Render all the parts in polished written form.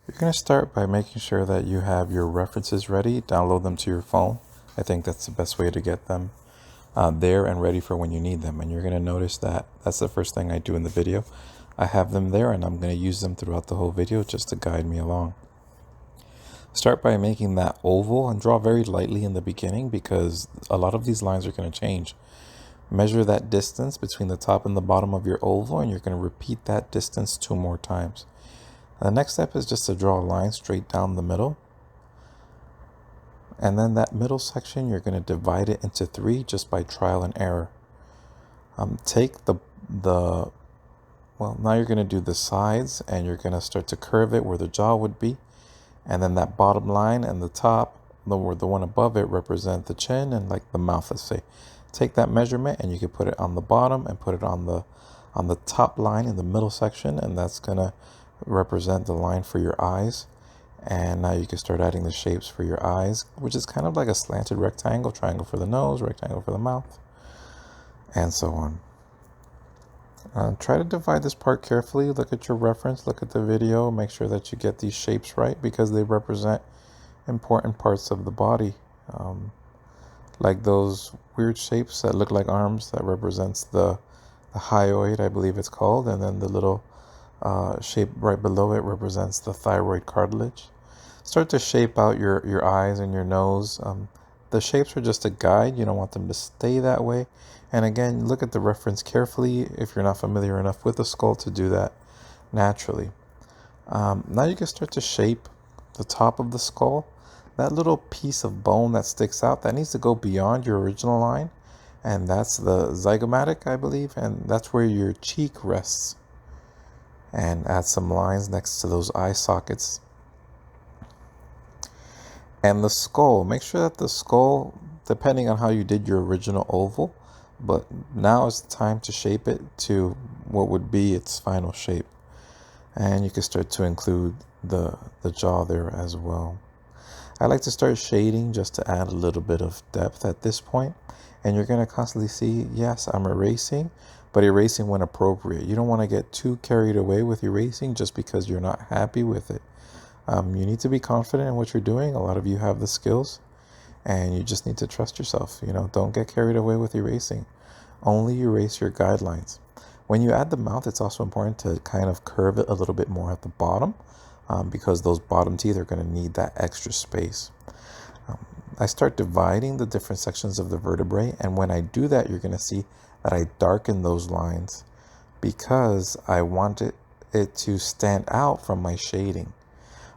You're going to start by making sure that you have your references ready, download them to your phone. I think that's the best way to get them there and ready for when you need them. And you're going to notice that that's the first thing I do in the video. I have them there and I'm going to use them throughout the whole video just to guide me along. Start by making that oval and draw very lightly in the beginning because a lot of these lines are going to change. Measure that distance between the top and the bottom of your oval, and you're going to repeat that distance 2 more times. The next step is just to draw a line straight down the middle. And then that middle section, you're going to divide it into 3 just by trial and error. Take well, now you're going to do the sides and you're going to start to curve it where the jaw would be. And then that bottom line and the top, the one above it, represent the chin and like the mouth, let's say. Take that measurement and you can put it on the bottom and put it on the top line in the middle section, and that's going to represent the line for your eyes. And now you can start adding the shapes for your eyes, which is kind of like a slanted rectangle, triangle for the nose, rectangle for the mouth, and so on. Try to divide this part carefully. Look at your reference, look at the video, make sure that you get these shapes right because they represent important parts of the body. Like those weird shapes that look like arms, that represents the hyoid, I believe it's called, and then the little shape right below it represents the thyroid cartilage. Start to shape out your eyes and your nose. The shapes are just a guide. You don't want them to stay that way. And again, look at the reference carefully if you're not familiar enough with the skull to do that naturally. Now you can start to shape the top of the skull. That little piece of bone that sticks out, that needs to go beyond your original line. And that's the zygomatic, I believe. And that's where your cheek rests. And add some lines next to those eye sockets. And the skull, make sure that the skull, depending on how you did your original oval, but now is the time to shape it to what would be its final shape. And you can start to include the jaw there as well. I like to start shading just to add a little bit of depth at this point. And you're going to constantly see, yes, I'm erasing, but erasing when appropriate. You don't want to get too carried away with erasing just because you're not happy with it. You need to be confident in what you're doing. A lot of you have the skills and you just need to trust yourself. Don't get carried away with erasing. Only erase your guidelines. When you add the mouth, it's also important to kind of curve it a little bit more at the bottom because those bottom teeth are going to need that extra space. I start dividing the different sections of the vertebrae, and when I do that, you're going to see that I darken those lines because I want it to stand out from my shading.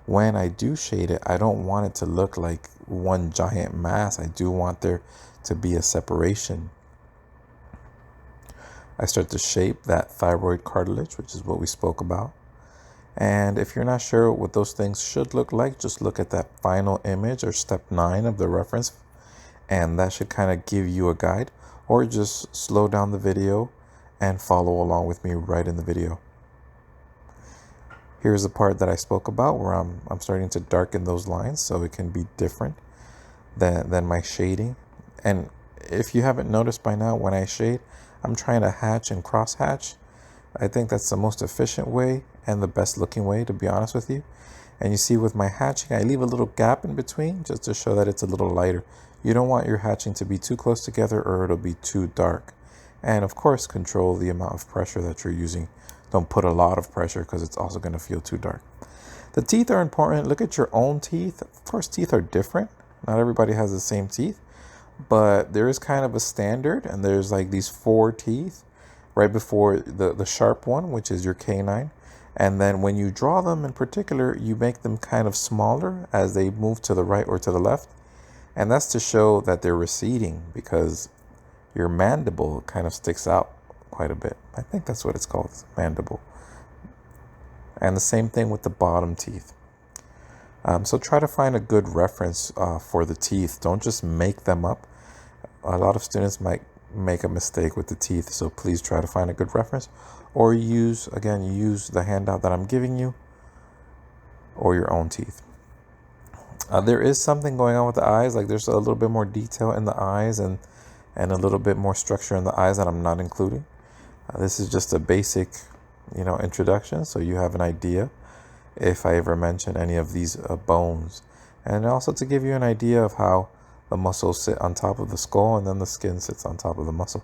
When I do shade it, I don't want it to look like one giant mass. I do want there to be a separation. I start to shape that thyroid cartilage, which is what we spoke about. And if you're not sure what those things should look like, just look at that final image or step 9 of the reference, and that should kind of give you a guide, or just slow down the video and follow along with me right in the video. Here's the part that I spoke about where I'm starting to darken those lines so it can be different than my shading. And if you haven't noticed by now, when I shade, I'm trying to hatch and cross hatch. I think that's the most efficient way and the best looking way, to be honest with you. And you see with my hatching, I leave a little gap in between just to show that it's a little lighter. You don't want your hatching to be too close together or it'll be too dark. And of course, control the amount of pressure that you're using. Don't put a lot of pressure because it's also going to feel too dark. The teeth are important. Look at your own teeth. Of course, teeth are different. Not everybody has the same teeth, but there is kind of a standard, and there's like these 4 teeth right before the sharp one, which is your canine. And then when you draw them in particular, you make them kind of smaller as they move to the right or to the left. And that's to show that they're receding because your mandible kind of sticks out quite a bit. I think that's what it's called, mandible. And the same thing with the bottom teeth. So try to find a good reference for the teeth. Don't just make them up. A lot of students might make a mistake with the teeth, so please try to find a good reference, or use the handout that I'm giving you, or your own teeth. There is something going on with the eyes, like there's a little bit more detail in the eyes and a little bit more structure in the eyes that I'm not including. This is just a basic introduction, so you have an idea. if I ever mention any of these bones. And also to give you an idea of how the muscles sit on top of the skull and then the skin sits on top of the muscle.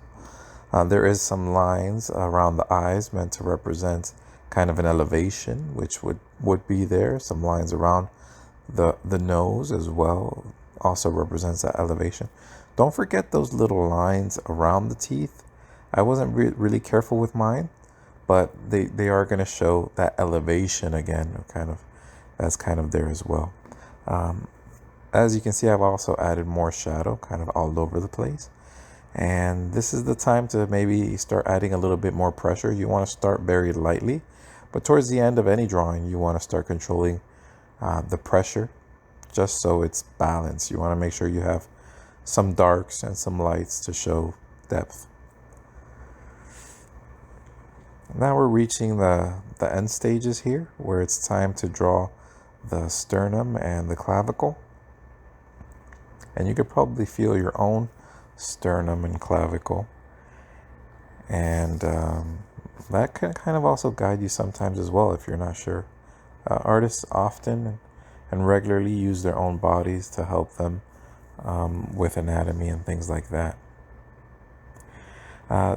There is some lines around the eyes meant to represent kind of an elevation, which would be there. Some lines around the nose as well also represents that elevation. Don't forget those little lines around the teeth. I wasn't really careful with mine, but they are going to show that elevation again, that's kind of there as well. As you can see, I've also added more shadow kind of all over the place. And this is the time to maybe start adding a little bit more pressure. You want to start very lightly, but towards the end of any drawing, you want to start controlling the pressure just so it's balanced. You want to make sure you have some darks and some lights to show depth. Now we're reaching the end stages here, where it's time to draw the sternum and the clavicle. And you could probably feel your own sternum and clavicle. And that can kind of also guide you sometimes as well if you're not sure. Artists often and regularly use their own bodies to help them with anatomy and things like that.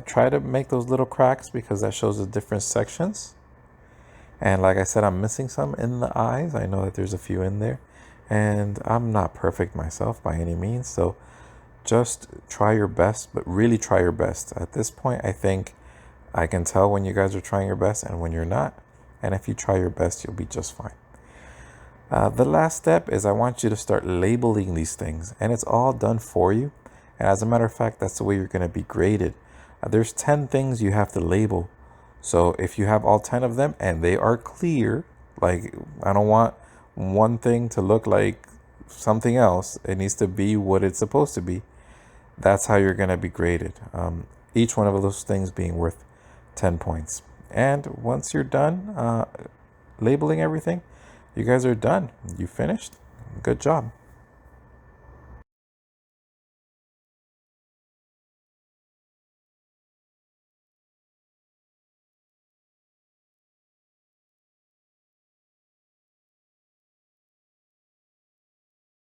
Try to make those little cracks because that shows the different sections. And like I said, I'm missing some in the eyes. I know that there's a few in there. And I'm not perfect myself by any means. So just try your best, but really try your best. At this point, I think I can tell when you guys are trying your best and when you're not. And if you try your best, you'll be just fine. The last step is I want you to start labeling these things. And it's all done for you. And as a matter of fact, that's the way you're going to be graded. There's 10 things you have to label. So if you have all 10 of them and they are clear, like I don't want one thing to look like something else. It needs to be what it's supposed to be. That's how you're going to be graded. Each one of those things being worth 10 points. And once you're done labeling everything, you guys are done. You finished. Good job.